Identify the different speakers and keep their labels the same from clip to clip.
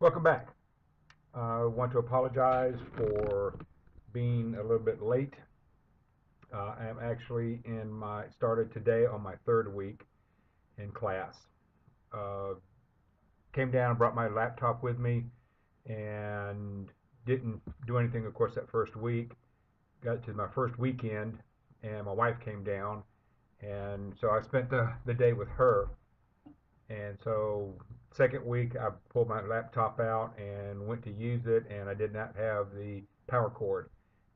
Speaker 1: Welcome back. I want to apologize for being a little bit late. I am actually started today on my third week in class. Uh, Came down and brought my laptop with me and didn't do anything, of course, that first week. Got to my first weekend and my wife came down, and so I spent the day with her. And so second week I pulled my laptop out and went to use it, and I did not have the power cord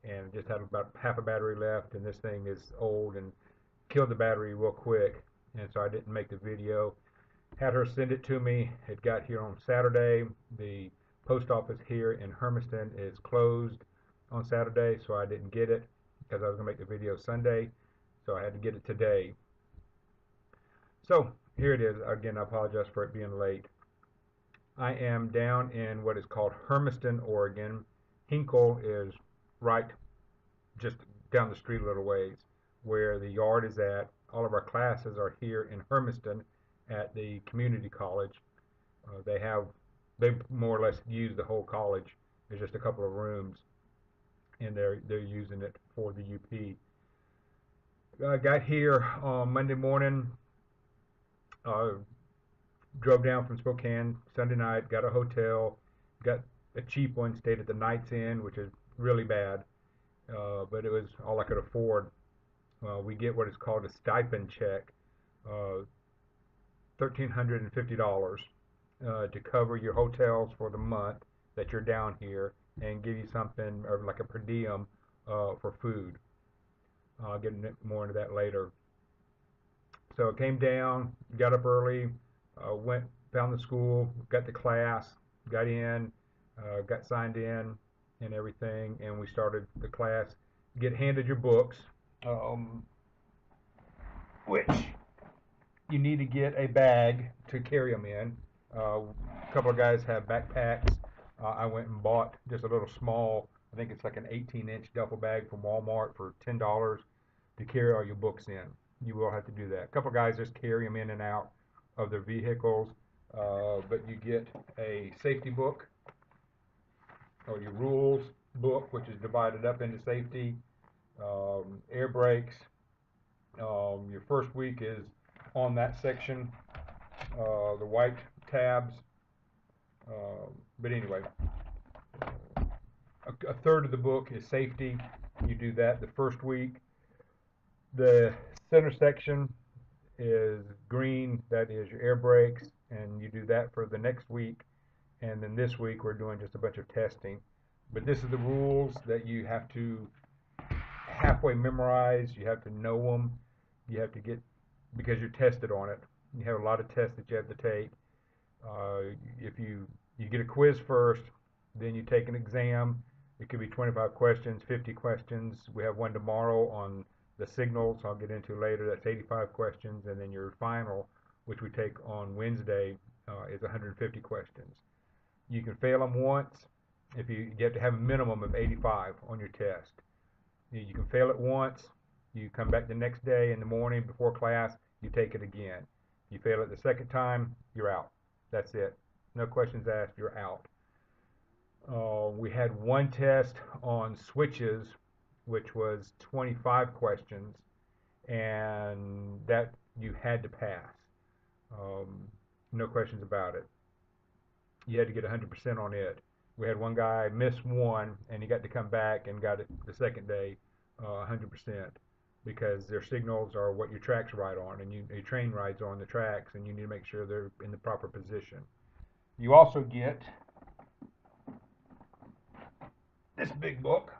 Speaker 1: and just had about half a battery left, and this thing is old and killed the battery real quick, and so I didn't make the video. Had her send it to me. It got here on Saturday. The post office here in Hermiston is closed on Saturday, so I didn't get it because I was going to make the video Sunday, so I had to get it today. So here it is. Again, I apologize for it being late. I am down in what is called Hermiston, Oregon. Hinkle is right just down the street a little ways where the yard is at. All of our classes are here in Hermiston at the community college. They more or less use the whole college. There's just a couple of rooms, and they're using it for the UP. I got here on Monday morning. Drove down from Spokane Sunday night, got a hotel, got a cheap one, stayed at the Knights Inn, which is really bad, but it was all I could afford. We get what is called a stipend check, $1,350 to cover your hotels for the month that you're down here and give you something or like a per diem for food. I'll get more into that later. So I came down, got up early, found the school, got to class, got in, got signed in and everything, and we started the class. You get handed your books, which you need to get a bag to carry them in. A couple of guys have backpacks. I went and bought just a little small, I think it's like an 18-inch duffel bag from Walmart for $10 to carry all your books in. You will have to do that. A couple of guys just carry them in and out of their vehicles, but you get a safety book or your rules book, which is divided up into safety, air brakes. Your first week is on that section, the white tabs. But anyway, a third of the book is safety. You do that the first week. The center section is green, that is your air brakes, and you do that for the next week. And then this week we're doing just a bunch of testing. But this is the rules that you have to halfway memorize. You have to know them. You have to get, because you're tested on it. You have a lot of tests that you have to take. If you get a quiz first, then you take an exam. It could be 25 questions, 50 questions. We have one tomorrow on the signals I'll get into later. That's 85 questions, and then your final, which we take on Wednesday, is 150 questions. You can fail them once. You have to have a minimum of 85 on your test. You can fail it once. You come back the next day in the morning before class, you take it again. You fail it the second time, you're out. That's it. No questions asked, you're out. We had one test on switches, which was 25 questions, and that you had to pass. No questions about it. You had to get 100% on it. We had one guy miss one, and he got to come back and got it the second day 100%, because their signals are what your tracks ride on, and your train rides on the tracks, and you need to make sure they're in the proper position. You also get this big book.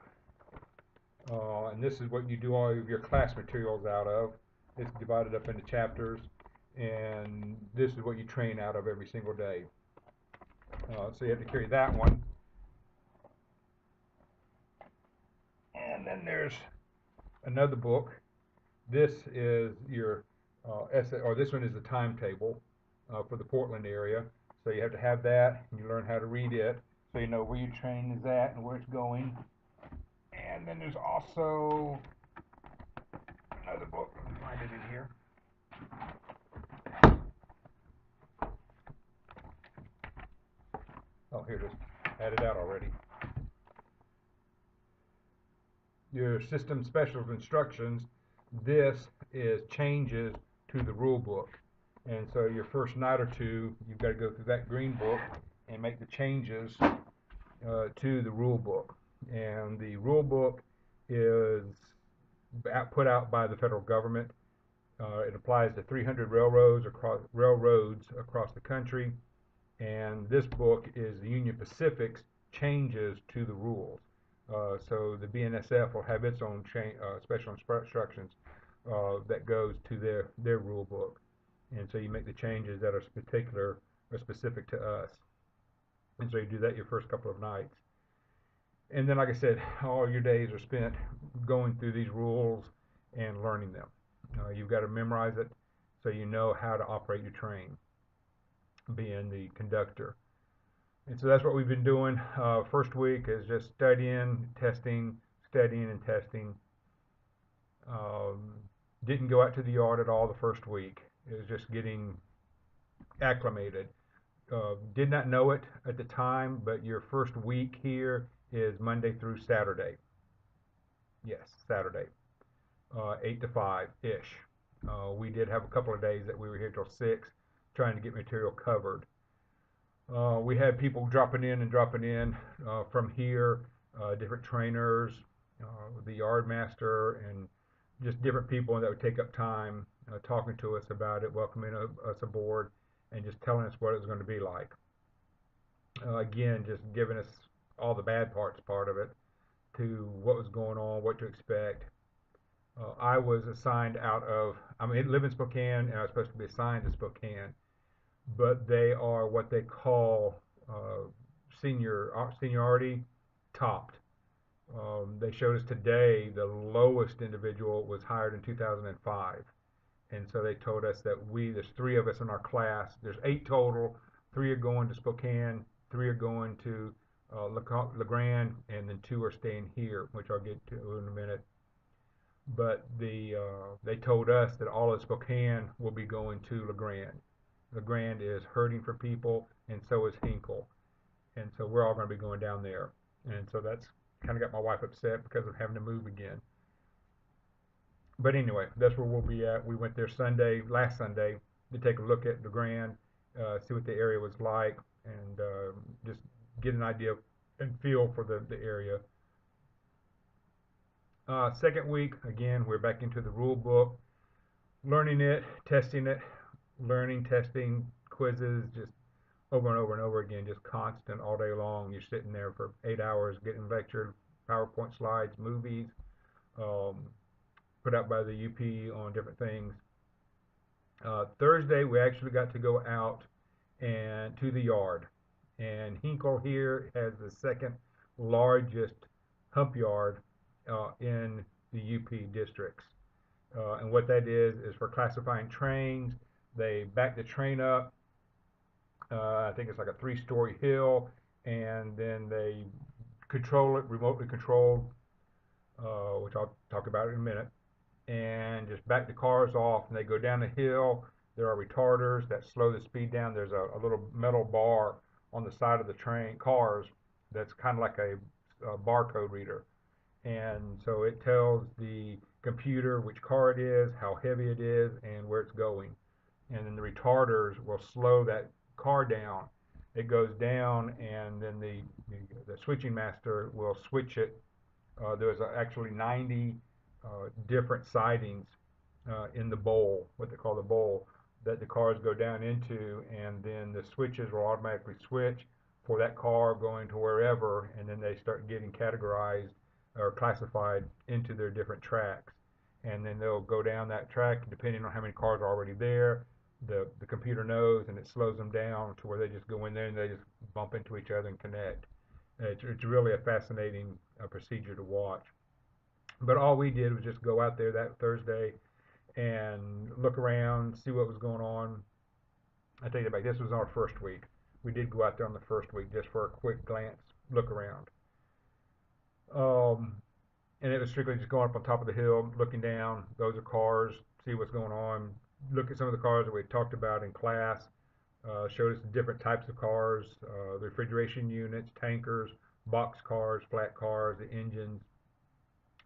Speaker 1: And this is what you do all of your class materials out of. It's divided up into chapters, and this is what you train out of every single day. So you have to carry that one. And then there's another book. This is your essay, or this one is the timetable for the Portland area. So you have to have that, and you learn how to read it, so you know where your train is at and where it's going. And then there's also another book. Let me find it in here. Oh, here it is. Had it out already. Your system special instructions, this is changes to the rule book. And so your first night or two, you've got to go through that green book and make the changes to the rule book. And the rule book is put out by the federal government. It applies to 300 railroads across the country. And this book is the Union Pacific's changes to the rules. So the BNSF will have its own special instructions that goes to their rule book. And so you make the changes that are particular or specific to us. And so you do that your first couple of nights. And then, like I said, all your days are spent going through these rules and learning them. You've got to memorize it so you know how to operate your train, being the conductor. And so that's what we've been doing. First week is just studying, studying and testing. Didn't go out to the yard at all the first week. It was just getting acclimated. Did not know it at the time, but your first week here is Monday through Saturday. Yes, Saturday, 8 to 5-ish. We did have a couple of days that we were here till 6 trying to get material covered. We had people dropping in from here, different trainers, the yard master, and just different people that would take up time talking to us about it, welcoming us aboard, and just telling us what it was going to be like. Again, just giving us all the bad part of it, to what was going on, what to expect. I was assigned I live in Spokane, and I was supposed to be assigned to Spokane, but they are what they call seniority topped. They showed us today the lowest individual was hired in 2005. And so they told us that there's 3 of us in our class. There's 8 total. 3 are going to Spokane, 3 are going to LeGrand, and then 2 are staying here, which I'll get to in a minute. But they told us that all of Spokane will be going to LeGrand. LeGrand is hurting for people, and so is Hinkle. And so we're all going to be going down there. And so that's kind of got my wife upset because of having to move again. But anyway, that's where we'll be at. We went there last Sunday, to take a look at LeGrand, see what the area was like, and just get an idea and feel for the area. Second week, again, we're back into the rule book, learning it, testing it, learning, testing, quizzes, just over and over and over again, just constant all day long. You're sitting there for 8 hours getting lectured, PowerPoint slides, movies, put out by the UP on different things. Thursday, we actually got to go out and to the yard. And Hinkle here has the second largest hump yard in the UP districts. And what that is for classifying trains. They back the train up. I think it's like a 3-story hill, and then they control it, remotely controlled, which I'll talk about in a minute, and just back the cars off, and they go down the hill. There are retarders that slow the speed down. There's a little metal bar on the side of the cars that's kind of like a barcode reader, and so it tells the computer which car it is, how heavy it is, and where it's going. And then the retarders will slow that car down. It goes down, and then the switching master will switch it. There's actually 90 different sidings in the bowl, what they call the bowl, that the cars go down into, and then the switches will automatically switch for that car going to wherever, and then they start getting categorized or classified into their different tracks. And then they'll go down that track depending on how many cars are already there. The computer knows, and it slows them down to where they just go in there and they just bump into each other and connect. It's really a fascinating procedure to watch. But all we did was just go out there that Thursday and look around, see what was going on. I take it back. This was our first week. We did go out there on the first week just for a quick glance, look around. And it was strictly just going up on top of the hill, looking down. Those are cars, see what's going on. Look at some of the cars that we talked about in class, Showed us the different types of cars, the refrigeration units, tankers, box cars, flat cars, the engines,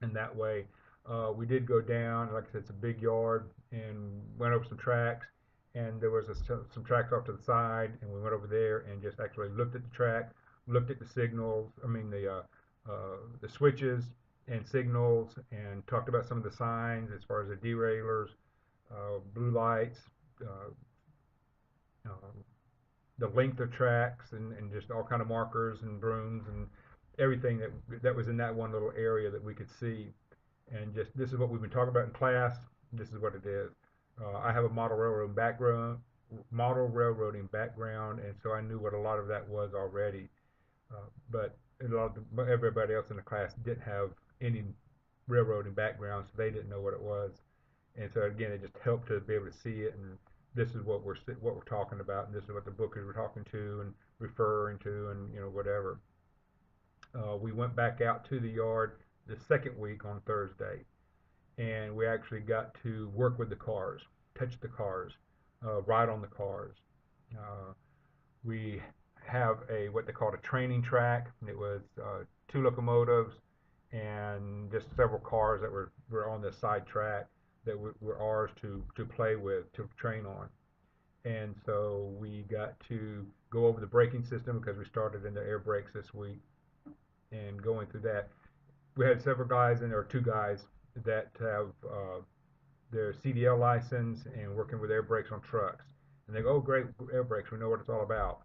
Speaker 1: and that way. We did go down, like I said, it's a big yard, and went over some tracks, and there was some tracks off to the side, and we went over there and just actually looked at the track, looked at the signals, the switches and signals, and talked about some of the signs as far as the derailleurs, blue lights, uh, um, the length of tracks, and just all kind of markers and brooms and everything that was in that one little area that we could see. And just this is what we've been talking about in class. This is what it is. I have a model railroading background, and so I knew what a lot of that was already. But everybody else in the class didn't have any railroading background, so they didn't know what it was. And so again, it just helped to be able to see it, and this is what we're talking about, and this is what the book is we're talking to and referring to, and whatever. We went back out to the yard the second week on Thursday, and we actually got to work with the cars, touch the cars, ride on the cars. Uh, we have what they called a training track. It was two locomotives and just several cars that were on the side track that were ours to play with, to train on. And so we got to go over the braking system because we started in the air brakes this week, and going through that. We had several guys in there, or two guys, that have their CDL license and working with air brakes on trucks. And they go, oh, great, air brakes, we know what it's all about.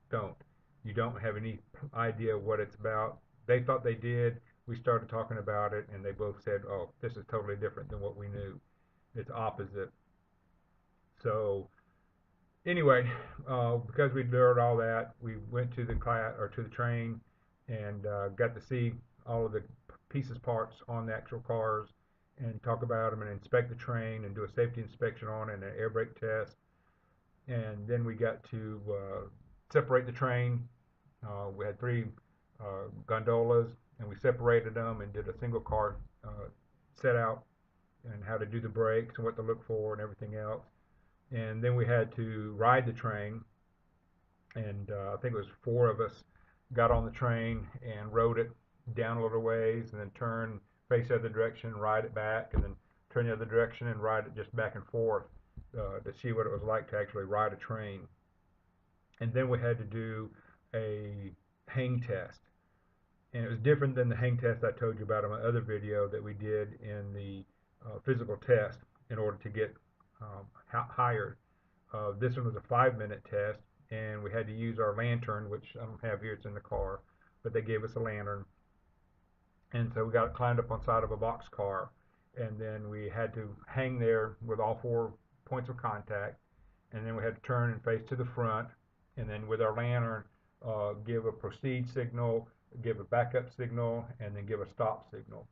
Speaker 1: Don't. You don't have any idea what it's about. They thought they did. We started talking about it, and they both said, oh, this is totally different than what we knew. It's opposite. So anyway, because we learned all that, we went to the class or to the train, and got to see all of the pieces, parts on the actual cars, and talk about them and inspect the train and do a safety inspection on it and an air brake test. And then we got to separate the train. We had three gondolas, and we separated them and did a single car set out and how to do the brakes and what to look for and everything else. And then we had to ride the train, and I think it was four of us got on the train and rode it down a little ways, and then turn, face the other direction, ride it back, and then turn the other direction and ride it just back and forth to see what it was like to actually ride a train. And then we had to do a hang test, and it was different than the hang test I told you about in my other video that we did in the physical test in order to get hired. This one was a 5-minute test, and we had to use our lantern, which I don't have here, it's in the car, but they gave us a lantern. And so we got climbed up on side of a box car, and then we had to hang there with all four points of contact, and then we had to turn and face to the front, and then with our lantern give a proceed signal, give a backup signal, and then give a stop signal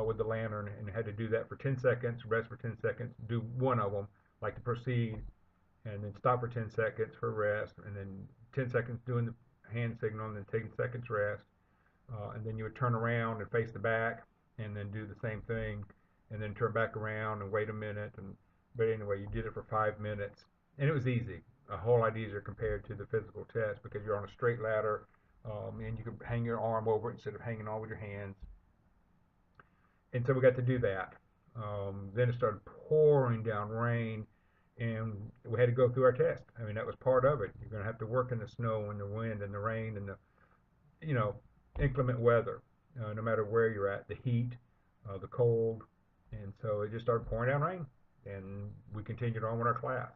Speaker 1: with the lantern, and had to do that for 10 seconds, rest for 10 seconds, do one of them, like to proceed, and then stop for 10 seconds for rest, and then 10 seconds doing the hand signal, and then 10 seconds rest. And then you would turn around and face the back, and then do the same thing, and then turn back around and wait a minute. But anyway, you did it for 5 minutes, and it was easy, a whole lot easier compared to the physical test, because you're on a straight ladder, and you could hang your arm over it instead of hanging on with your hands. And so we got to do that. Then it started pouring down rain, and we had to go through our test. I mean, that was part of it. You're going to have to work in the snow and the wind and the rain and the, you know, inclement weather, no matter where you're at, the heat, the cold. And so it just started pouring down rain, and we continued on with our class.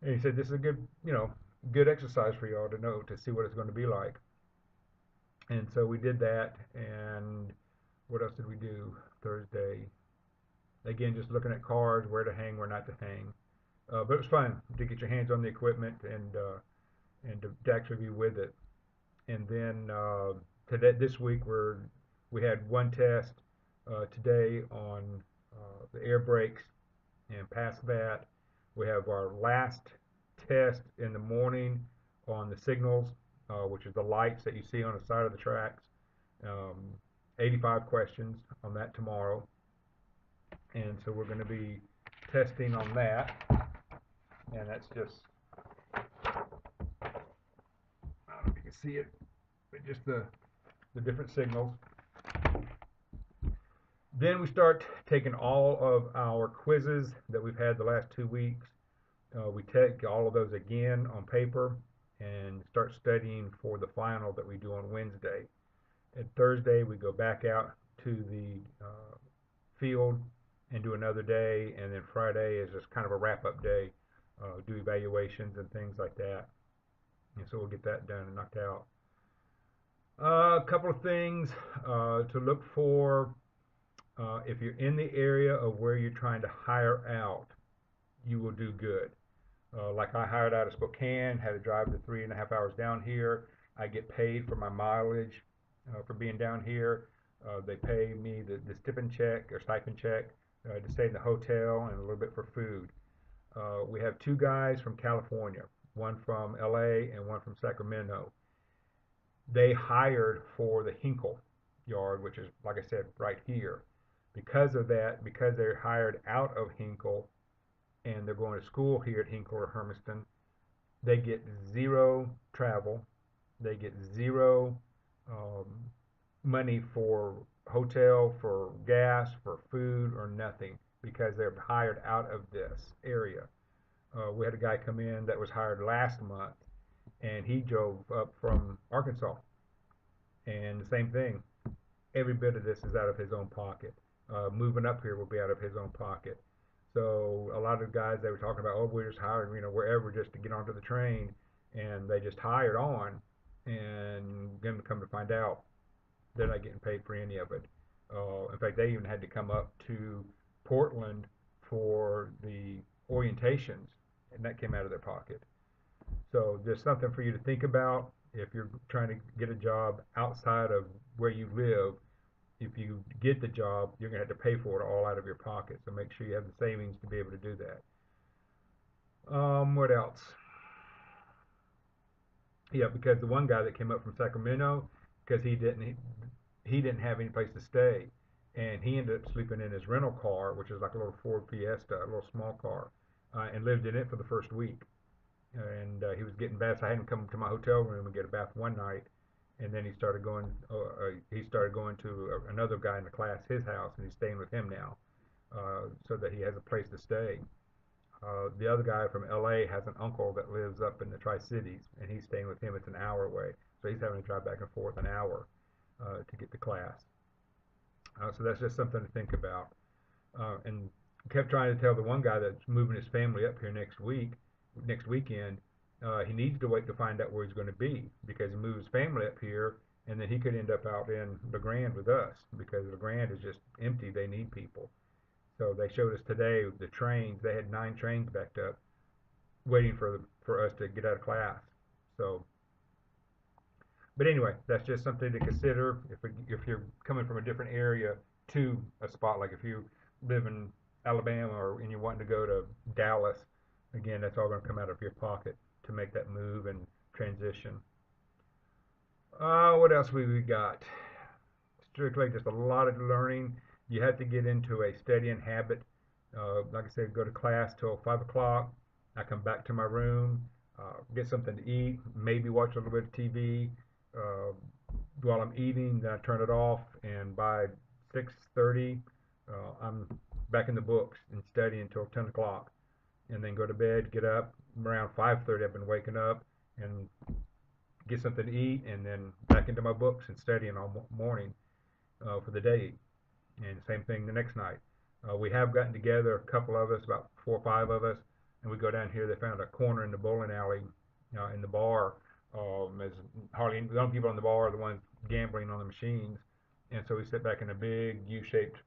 Speaker 1: And he said, this is a good, good exercise for y'all to know, to see what it's going to be like. And so we did that. And what else did we do Thursday? Again, just looking at cars, where to hang, where not to hang. But it was fun to get your hands on the equipment, and to actually be with it. And then this week we had one test today on the air brakes, and past that we have our last test in the morning on the signals, which is the lights that you see on the side of the tracks. 85 questions on that tomorrow, and so we're going to be testing on that, and that's just see it, but just the different signals. Then we start taking all of our quizzes that we've had the last 2 weeks. We take all of those again on paper and start studying for the final that we do on Wednesday. And Thursday we go back out to the field and do another day, and then Friday is just kind of a wrap-up day, do evaluations and things like that. And so we'll get that done and knocked out. A couple of things to look for. If you're in the area of where you're trying to hire out, you will do good. Like I hired out of Spokane, had to drive the 3.5 hours down here. I get paid for my mileage for being down here. They pay me the stipend check or stipend check to stay in the hotel and a little bit for food. We have 2 guys from California, one from LA and one from Sacramento. They hired for the Hinkle yard, which is, like I said, right here. Because of that, because they're hired out of Hinkle and they're going to school here at Hinkle or Hermiston, they get 0 travel. They get 0 money for hotel, for gas, for food, or nothing because they're hired out of this area. We had a guy come in that was hired last month, and he drove up from Arkansas. And the same thing, every bit of this is out of his own pocket. Moving up here will be out of his own pocket. So a lot of guys, they were talking about, oh, we're just hired, wherever just to get onto the train, and they just hired on, and then come to find out they're not getting paid for any of it. In fact, they even had to come up to Portland for the orientations, and that came out of their pocket. So there's something for you to think about if you're trying to get a job outside of where you live. If you get the job, you're going to have to pay for it all out of your pocket. So make sure you have the savings to be able to do that. What else? Yeah, because the one guy that came up from Sacramento, because he didn't have any place to stay, and he ended up sleeping in his rental car, which is like a little Ford Fiesta, a little small car, and lived in it for the first week. And he was getting baths. I had him come to my hotel room and get a bath one night, and then he started going to another guy in the class, his house, and he's staying with him now, so that he has a place to stay. The other guy from LA has an uncle that lives up in the Tri-Cities, and he's staying with him. It's an hour away, so he's having to drive back and forth an hour to get to class. So that's just something to think about. And kept trying to tell the one guy that's moving his family up here next weekend, he needs to wait to find out where he's going to be, because he moved his family up here, and then he could end up out in LeGrand with us, because LeGrand is just empty. They need people. So they showed us today the trains. They had 9 trains backed up, waiting for us to get out of class. So, but anyway, that's just something to consider if you're coming from a different area to a spot. Like if you live in Alabama and you're wanting to go to Dallas, again, that's all going to come out of your pocket to make that move and transition. What else we got? Strictly just a lot of learning. You have to get into a studying habit. Like I said, go to class till 5 o'clock. I come back to my room, get something to eat, maybe watch a little bit of TV. While I'm eating, then I turn it off, and by 6:30, I'm back in the books and studying until 10 o'clock. And then go to bed, get up. Around 5:30, I've been waking up and get something to eat, and then back into my books and studying all morning for the day. And same thing the next night. We have gotten together, a couple of us, about 4 or 5 of us, and we go down here. They found a corner in the bowling alley in the bar. There's hardly the only people in the bar are the ones gambling on the machines. And so we sit back in a big U-shaped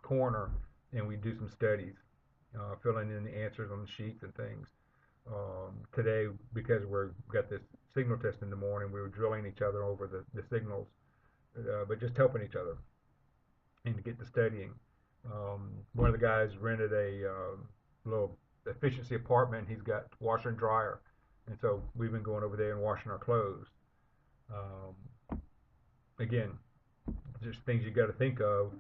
Speaker 1: corner, and we do some studies, filling in the answers on the sheets and things. Today, because we've got this signal test in the morning, we were drilling each other over the signals, but just helping each other and to get to studying. One of the guys rented a little efficiency apartment. He's got washer and dryer, and so we've been going over there and washing our clothes. Again, just things you got to think of.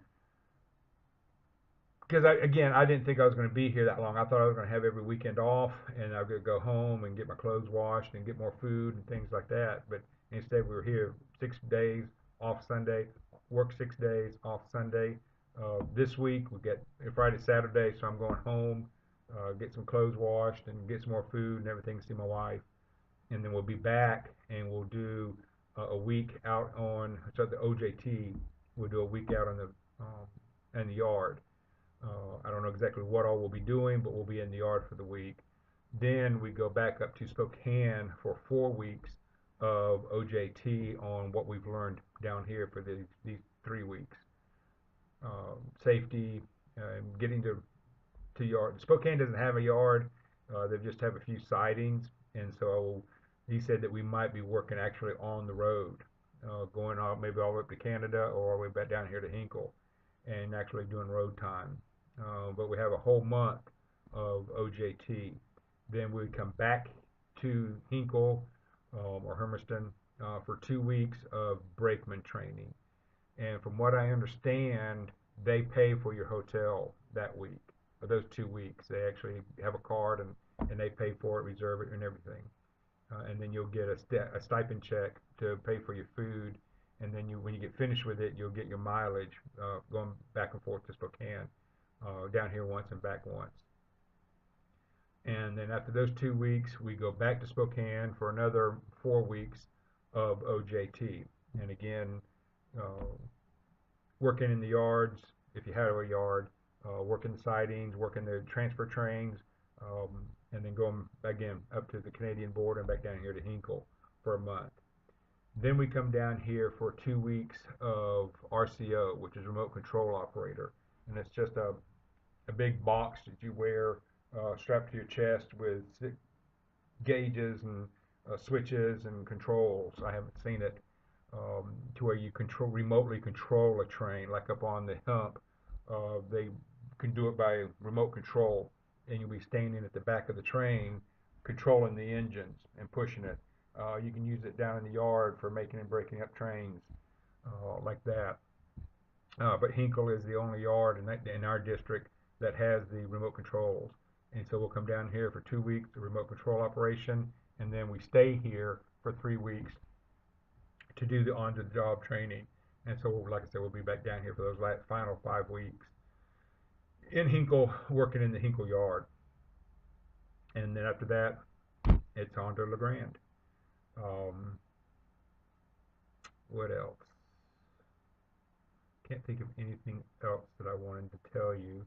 Speaker 1: because I didn't think I was going to be here that long. I thought I was going to have every weekend off, and I could go home and get my clothes washed and get more food and things like that. But instead, we were here 6 days, off Sunday, work 6 days, off Sunday. This week we get Friday, Saturday, so I'm going home, get some clothes washed and get some more food and everything. See my wife, and then we'll be back and we'll do a week out on so the OJT. We'll do a week out on in the yard. I don't know exactly what all we'll be doing, but we'll be in the yard for the week. Then we go back up to Spokane for 4 weeks of OJT on what we've learned down here for these 3 weeks. Safety, getting to yard. Spokane doesn't have a yard. They just have a few sidings, and so he said that we might be working actually on the road, going out maybe all the way up to Canada or all the way back down here to Hinkle, and actually doing road time. But we have a whole month of OJT. Then we come back to Hinkle or Hermiston for 2 weeks of brakeman training. And from what I understand, they pay for your hotel that week, or those 2 weeks. They actually have a card and they pay for it, reserve it, and everything. And then you'll get a stipend check to pay for your food. And then when you get finished with it, you'll get your mileage going back and forth to Spokane, down here once and back once. And then after those 2 weeks, we go back to Spokane for another 4 weeks of OJT. And again, working in the yards, if you have a yard, working the sidings, working the transfer trains, and then going again up to the Canadian border and back down here to Hinkle for a month. Then we come down here for 2 weeks of RCO, which is remote control operator, and it's just a big box that you wear strapped to your chest with gauges and switches and controls. I haven't seen it to where you remotely control a train, like up on the hump. They can do it by remote control, and you'll be standing at the back of the train controlling the engines and pushing it. You can use it down in the yard for making and breaking up trains like that. But Hinkle is the only yard in our district that has the remote controls. And so we'll come down here for 2 weeks of remote control operation, and then we stay here for 3 weeks to do the on-the-job training. And so, like I said, we'll be back down here for those final 5 weeks in Hinkle, working in the Hinkle yard. And then after that, it's on to LeGrand. What else? Can't think of anything else that I wanted to tell you.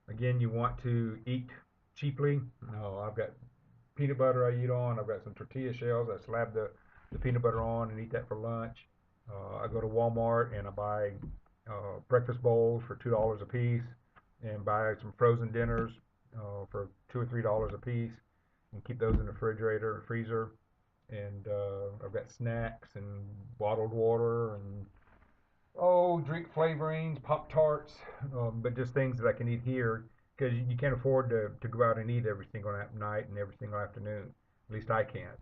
Speaker 1: Again, you want to eat cheaply. I've got peanut butter I eat on. I've got some tortilla shells. I slab the peanut butter on and eat that for lunch. I go to Walmart and I buy breakfast bowls for $2 a piece, and buy some frozen dinners for $2 or $3 a piece, and keep those in the refrigerator or freezer. And I've got snacks and bottled water and drink flavorings, Pop-Tarts, but just things that I can eat here, because you can't afford to go out and eat every single night and every single afternoon. At least I can't.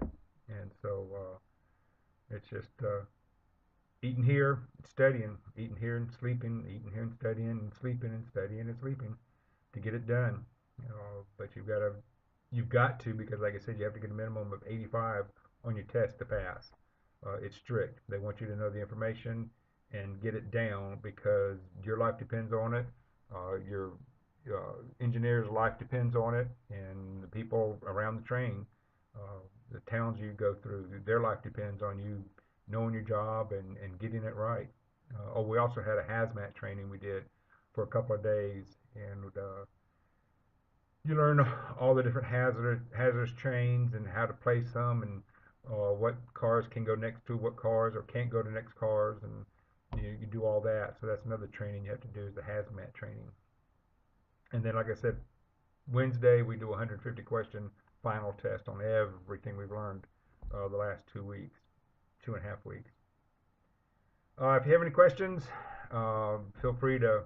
Speaker 1: And so it's just eating here, studying, eating here and sleeping, eating here and studying and sleeping and studying and sleeping to get it done. But you've got to, because like I said, you have to get a minimum of 85 on your test to pass. It's strict. They want you to know the information and get it down, because your life depends on it. Your engineer's life depends on it, and the people around the train, the towns you go through, their life depends on you knowing your job and getting it right. We also had a hazmat training we did for a couple of days, and you learn all the different hazardous trains and how to place them, and what cars can go next to what cars or can't go to next cars, and you do all that. So that's another training you have to do, is the hazmat training. And then, like I said, Wednesday we do a 150 question final test on everything we've learned the last 2 weeks, 2.5 weeks. If you have any questions, feel free to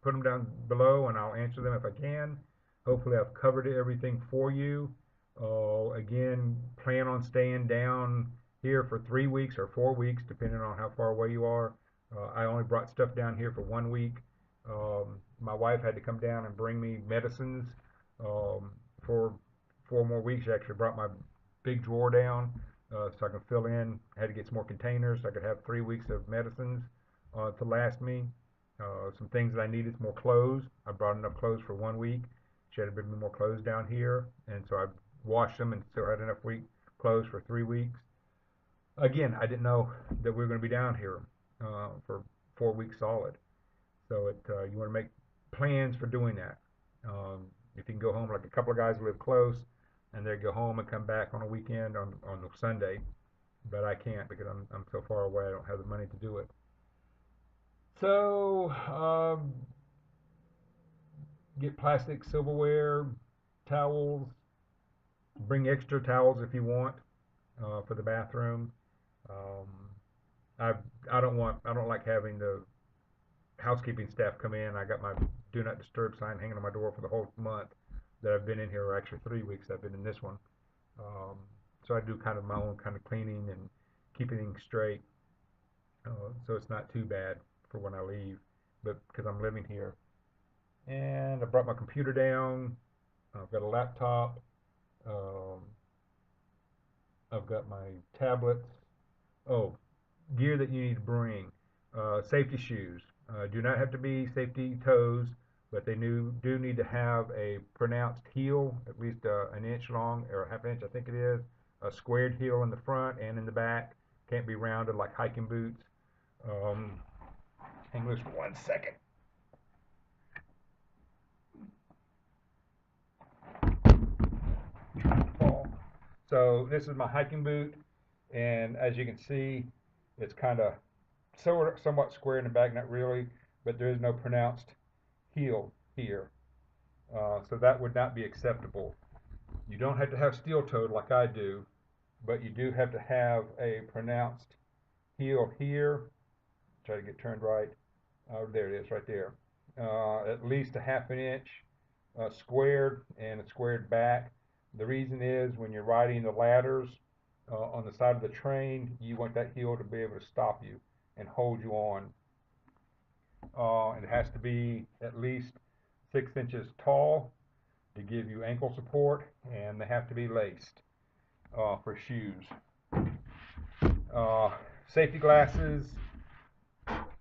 Speaker 1: put them down below and I'll answer them if I can. Hopefully I've covered everything for you. Again, plan on staying down here for 3 weeks or 4 weeks, depending on how far away you are. I only brought stuff down here for 1 week. My wife had to come down and bring me medicines for 4 more weeks. She actually brought my big drawer down so I can fill in. I had to get some more containers so I could have 3 weeks of medicines to last me. Some things that I needed, some more clothes. I brought enough clothes for 1 week. She had to bring me more clothes down here, and so I washed them and still had enough clothes for 3 weeks. Again, I didn't know that we were going to be down here for 4 weeks solid. So you want to make plans for doing that. If you can go home, like a couple of guys live close, and they go home and come back on a weekend on a Sunday, but I can't because I'm so far away. I don't have the money to do it. So get plastic silverware, towels. Bring extra towels if you want for the bathroom. Um, I don't like having the housekeeping staff come in. I got my do not disturb sign hanging on my door for the whole month that I've been in here, or actually 3 weeks I've been in this one. So I do kind of my own kind of cleaning and keeping things straight. So it's not too bad for when I leave, but because I'm living here. And I brought my computer down. I've got a laptop. Um, I've got my tablets. Oh, gear that you need to bring. Safety shoes. Do not have to be safety toes, but they do need to have a pronounced heel, at least an inch long or a half inch, I think it is. A squared heel in the front and in the back. Can't be rounded like hiking boots. Hang loose for 1 second. So this is my hiking boot, and as you can see, it's kind of somewhat square in the back, not really, but there is no pronounced heel here. So that would not be acceptable. You don't have to have steel-toed like I do, but you do have to have a pronounced heel here. Try to get turned right. There it is, right there. At least a half an inch squared and a squared back. The reason is when you're riding the ladders on the side of the train, you want that heel to be able to stop you and hold you on. It has to be at least 6 inches tall to give you ankle support, and they have to be laced for shoes. Safety glasses,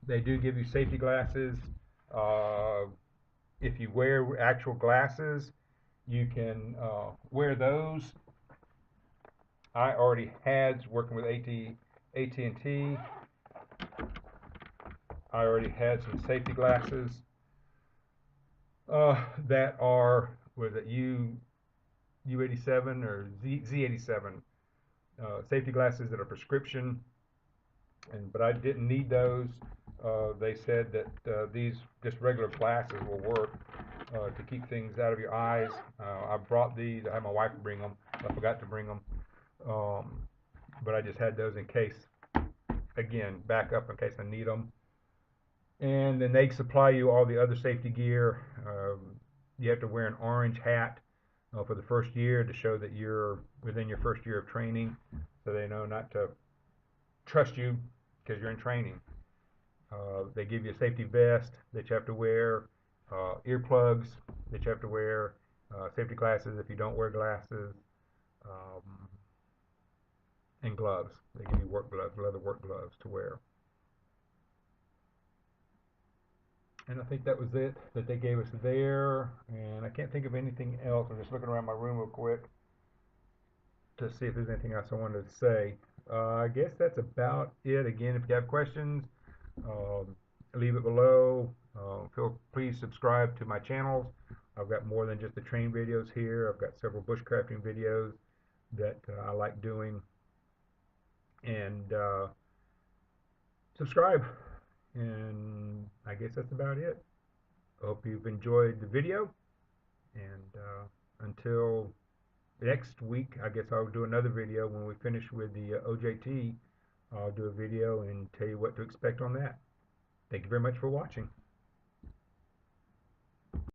Speaker 1: they do give you safety glasses. If you wear actual glasses, you can wear those. I already had, working with AT&T, I already had some safety glasses that are, was it U87 or Z87 safety glasses that are prescription, but I didn't need those. They said that these just regular glasses will work to keep things out of your eyes. I brought these. I had my wife bring them. I forgot to bring them, but I just had those in case, again, back up in case I need them. And then they supply you all the other safety gear. You have to wear an orange hat for the first year to show that you're within your first year of training, so they know not to trust you because you're in training. They give you a safety vest that you have to wear, earplugs that you have to wear, safety glasses if you don't wear glasses, and gloves. They give you work gloves, leather work gloves to wear. And I think that was it that they gave us there, and I can't think of anything else. I'm just looking around my room real quick to see if there's anything else I wanted to say. I guess that's about it. Again, if you have questions, leave it below. Please subscribe to my channels. I've got more than just the train videos here. I've got several bushcrafting videos that I like doing. And subscribe. And I guess that's about it. I hope you've enjoyed the video. And until next week, I guess I'll do another video when we finish with the OJT. I'll do a video and tell you what to expect on that. Thank you very much for watching.